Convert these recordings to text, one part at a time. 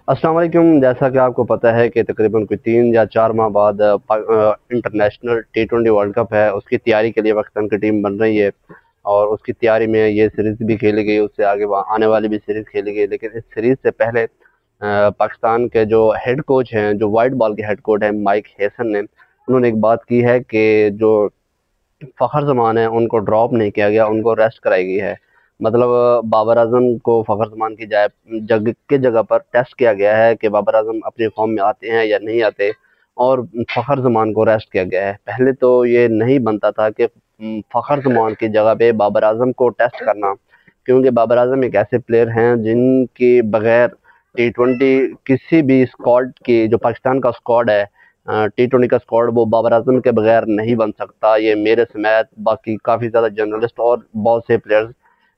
अस्सलाम वालेकुम। जैसा कि आपको पता है कि तकरीबन कोई 3 या 4 माह बाद इंटरनेशनल T20 वर्ल्ड कप है, उसकी तैयारी के लिए पाकिस्तान की टीम बन रही है और उसकी तैयारी में ये सीरीज़ भी खेली गई, उससे आगे आने वाली भी सीरीज़ खेली गई। लेकिन इस सीरीज़ से पहले पाकिस्तान के जो हेड कोच हैं, जो वाइट बॉल के हेड कोच हैं माइक हेसन ने, उन्होंने एक बात की है कि जो फ़खर ज़मान है उनको ड्रॉप नहीं किया गया, उनको रेस्ट कराई गई है। मतलब बाबर आज़म को फ़खर ज़मान की जगह पर टेस्ट किया गया है कि बाबर आज़म अपनी फॉर्म में आते हैं या नहीं आते, और फ़खर ज़मान को रेस्ट किया गया है। पहले तो ये नहीं बनता था कि फ़खर ज़मान की जगह पे बाबर आज़म को टेस्ट करना, क्योंकि बाबर आज़म एक ऐसे प्लेयर हैं जिनके बगैर T20 किसी भी स्क्वाड की, जो पाकिस्तान का स्क्वाड है, T20 का स्क्वाड, वो बाबर आज़म के बगैर नहीं बन सकता। ये मेरे समेत बाकी काफ़ी ज़्यादा जर्नलिस्ट और बहुत से प्लेयर्स,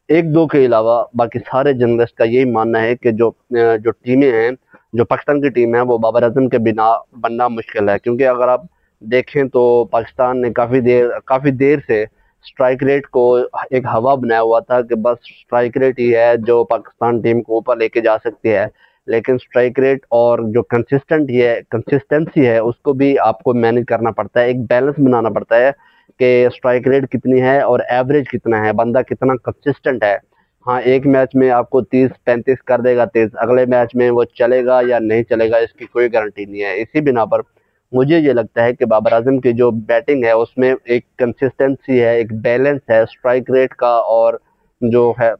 एक दो के अलावा बाकी सारे जर्नलिस्ट का यही मानना है कि जो टीमें हैं, जो पाकिस्तान की टीम है, वो बाबर आज़म के बिना बनना मुश्किल है। क्योंकि अगर आप देखें तो पाकिस्तान ने काफ़ी देर से स्ट्राइक रेट को एक हवा बनाया हुआ था कि बस स्ट्राइक रेट ही है जो पाकिस्तान टीम को ऊपर लेके जा सकती है। लेकिन स्ट्राइक रेट और जो कंसिस्टेंसी है, उसको भी आपको मैनेज करना पड़ता है, एक बैलेंस बनाना पड़ता है कि स्ट्राइक रेट कितनी है और एवरेज कितना है, बंदा कितना कंसिस्टेंट है। हाँ, एक मैच में आपको 30-35 कर देगा तेज, अगले मैच में वो चलेगा या नहीं चलेगा इसकी कोई गारंटी नहीं है। इसी बिना पर मुझे ये लगता है कि बाबर आजम की जो बैटिंग है उसमें एक कंसिस्टेंसी है, एक बैलेंस है स्ट्राइक रेट का और जो है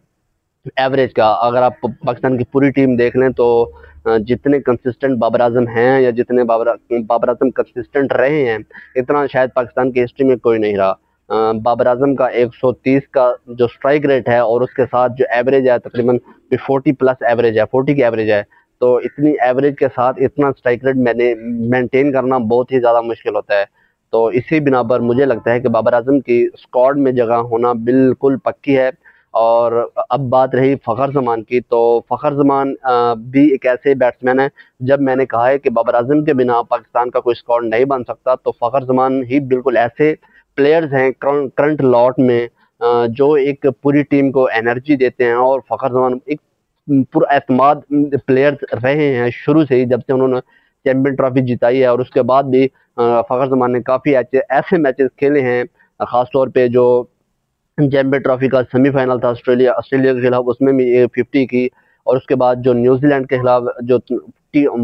एवरेज का। अगर आप पाकिस्तान की पूरी टीम देख लें तो जितने कंसिस्टेंट बाबर आजम हैं या जितने बाबर आजम कंसिस्टेंट रहे हैं, इतना शायद पाकिस्तान की हिस्ट्री में कोई नहीं रहा। बाबर आजम का 130 का जो स्ट्राइक रेट है और उसके साथ जो एवरेज है तकरीबन 40 प्लस एवरेज है, 40 की एवरेज है। तो इतनी एवरेज के साथ इतना स्ट्राइक रेट मैंने मेंटेन करना बहुत ही ज़्यादा मुश्किल होता है। तो इसी बिना पर मुझे लगता है कि बाबर आजम की स्क्वाड में जगह होना बिल्कुल पक्की है। और अब बात रही फ़खर ज़मान की, तो फ़खर ज़मान भी एक ऐसे बैट्समैन है, जब मैंने कहा है कि बाबर आज़म के बिना पाकिस्तान का कोई स्क्वाड नहीं बन सकता, तो फ़खर ज़मान ही बिल्कुल ऐसे प्लेयर्स हैं करंट लॉट में जो एक पूरी टीम को एनर्जी देते हैं। और फ़खर ज़मान एक पूरा एतमाद प्लेयर्स रहे हैं शुरू से ही, जब से उन्होंने चैंपियन ट्रॉफी जिताई है। और उसके बाद भी फ़खर ज़मान ने काफ़ी ऐसे मैचेस खेले हैं, ख़ासतौर पे जो चैंपियन ट्रॉफी का सेमीफाइनल था ऑस्ट्रेलिया के खिलाफ, उसमें भी 50 की। और उसके बाद जो न्यूजीलैंड के खिलाफ जो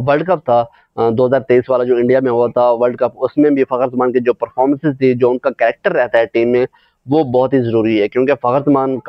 वर्ल्ड कप था 2023 वाला जो इंडिया में हुआ था वर्ल्ड कप, उसमें भी फ़खर ज़मान की जो परफॉर्मेंसेस थी, जो उनका कैरेक्टर रहता है टीम में, वो बहुत ही ज़रूरी है। क्योंकि फ़खर ज़मान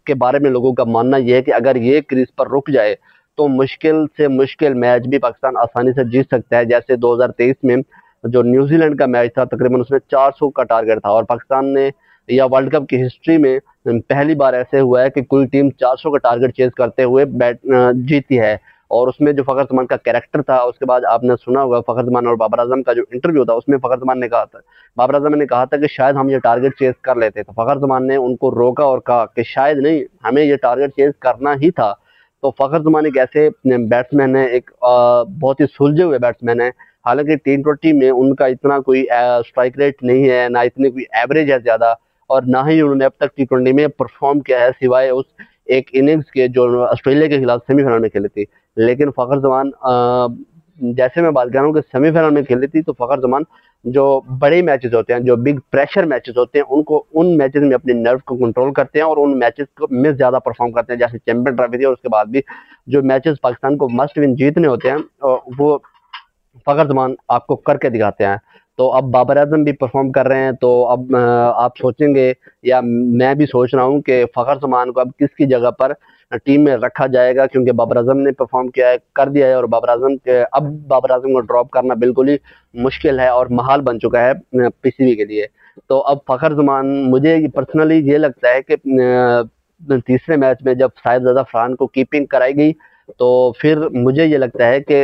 के बारे में लोगों का मानना यह है कि अगर ये क्रीज पर रुक जाए तो मुश्किल से मुश्किल मैच भी पाकिस्तान आसानी से जीत सकता है। जैसे 2023 में जो न्यूजीलैंड का मैच था, तकरीबन उसमें 400 का टारगेट था, और पाकिस्तान ने, या वर्ल्ड कप की हिस्ट्री में पहली बार ऐसे हुआ है कि कोई टीम 400 का टारगेट चेज करते हुए जीती है। और उसमें जो फ़खर ज़मान का कैरेक्टर था, उसके बाद आपने सुना होगा फ़खर ज़मान और बाबर आजम का जो इंटरव्यू था, उसमें फ़खर ज़मान ने कहा था, बाबर आजम ने कहा था कि शायद हम ये टारगेट चेज कर लेते, तो फ़खर ज़मान ने उनको रोका और कहा कि शायद नहीं, हमें ये टारगेट चेज करना ही था। तो फ़खर ज़मान एक ऐसे बैट्समैन है, एक बहुत ही सुलझे हुए बैट्समैन है। हालांकि T20 में उनका इतना कोई स्ट्राइक रेट नहीं है, ना इतनी कोई एवरेज है ज़्यादा, और ना ही उन्होंने अब तक T20 में परफॉर्म किया है, सिवाय उस एक इनिंग्स के जो ऑस्ट्रेलिया के खिलाफ सेमीफाइनल में खेली थी। लेकिन फ़खर ज़मान, जैसे मैं बात कर रहा हूँ कि सेमीफाइनल में खेली थी, तो फ़खर ज़मान जो बड़े मैचेस होते हैं, जो बिग प्रेशर मैचेस होते हैं, उनको उन मैचेस में अपने नर्व को कंट्रोल करते हैं और उन मैचेस को में ज़्यादा परफॉर्म करते हैं। जैसे चैंपियन ट्रॉफी थी और उसके बाद भी जो मैचेस पाकिस्तान को मस्ट विन जीतने होते हैं, वो फ़खर ज़मान आपको करके दिखाते हैं। तो अब बाबर आज़म भी परफॉर्म कर रहे हैं, तो अब आप सोचेंगे, या मैं भी सोच रहा हूँ कि फ़खर ज़मान को अब किसकी जगह पर टीम में रखा जाएगा, क्योंकि बाबर आज़म ने परफॉर्म किया है, कर दिया है, और बाबर आज़म को ड्रॉप करना बिल्कुल ही मुश्किल है और महाल बन चुका है पीसीबी के लिए। तो अब फ़खर ज़मान, मुझे पर्सनली ये लगता है कि तीसरे मैच में जब साहिबजादा फरहान को कीपिंग कराई गई, तो फिर मुझे ये लगता है कि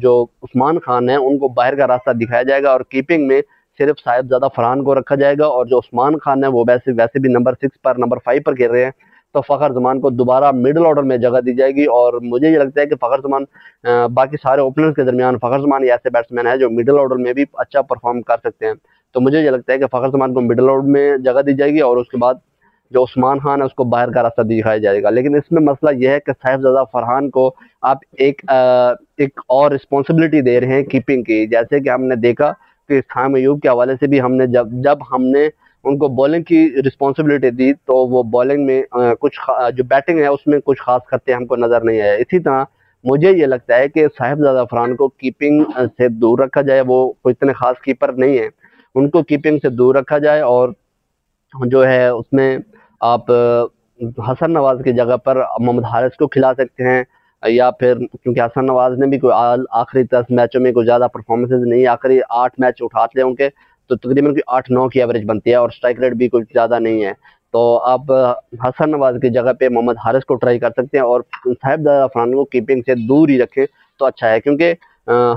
जो उस्मान खान है उनको बाहर का रास्ता दिखाया जाएगा और कीपिंग में सिर्फ साहिबजादा फरहान को रखा जाएगा। और जो उस्मान खान है वो वैसे वैसे भी नंबर 6 पर, नंबर 5 पर खेल रहे हैं, तो फ़खर ज़मान को दोबारा मिडिल ऑर्डर में जगह दी जाएगी। और मुझे ये लगता है कि फ़खर ज़मान बाकी सारे ओपनर्स के दरमियान फ़खर ज़मान ऐसे बैट्समैन है जो मिडिल ऑर्डर में भी अच्छा परफॉर्म कर सकते हैं। तो मुझे ये लगता है कि फ़खर ज़मान को मिडिल ऑर्डर में जगह दी जाएगी, और उसके बाद जो उस्मान खान है उसको बाहर का रास्ता दिखाया जाएगा। लेकिन इसमें मसला यह है कि साहिबजादा फरहान को आप एक और रिस्पॉन्सिबिलिटी दे रहे हैं कीपिंग की। जैसे कि हमने देखा कि शाम अयूब के हवाले से भी हमने जब हमने उनको बॉलिंग की रिस्पॉन्सिबिलिटी दी तो वो बॉलिंग में जो बैटिंग है उसमें कुछ खास करते हमको नज़र नहीं आया। इसी तरह मुझे ये लगता है कि साहिबजादा फरहान को कीपिंग से दूर रखा जाए। वो कोई इतने खास कीपर नहीं है, उनको कीपिंग से दूर रखा जाए। और जो है उसमें आप हसन नवाज की जगह पर मोहम्मद हारिस को खिला सकते हैं, या फिर क्योंकि हसन नवाज ने भी कोई आखिरी 10 मैचों में कोई ज़्यादा परफॉर्मेंसेज नहीं, आखिरी 8 मैच उठाते हैं उनके तो तकरीबन कोई 8-9 की एवरेज बनती है और स्ट्राइक रेट भी कोई ज़्यादा नहीं है। तो आप हसन नवाज की जगह पे मोहम्मद हारिस को ट्राई कर सकते हैं और साहिबजादा फरहान को कीपिंग से दूर ही रखें तो अच्छा है। क्योंकि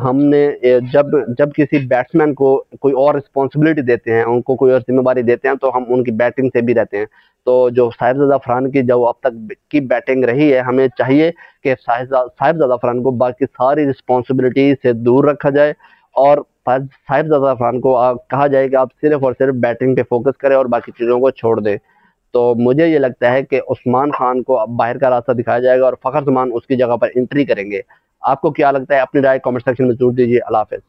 हमने जब जब किसी बैट्समैन को कोई और रिस्पॉन्सिबिलिटी देते हैं, उनको कोई और जिम्मेदारी देते हैं तो हम उनकी बैटिंग से भी रहते हैं। तो जो साहिबजादा फरहान की जो अब तक की बैटिंग रही है, हमें चाहिए कि साहिबजादा फरहान को बाकी सारी रिस्पॉन्सिबिलिटी से दूर रखा जाए और साहिबजादा फरहान को कहा जाए कि आप सिर्फ और सिर्फ बैटिंग पे फोकस करें और बाकी चीज़ों को छोड़ दें। तो मुझे ये लगता है कि उस्मान खान को अब बाहर का रास्ता दिखाया जाएगा और फ़खर जमान उसकी जगह पर एंट्री करेंगे। आपको क्या लगता है? अपनी राय कमेंट सेक्शन में जरूर दीजिए। अल्लाह हाफ़िज़।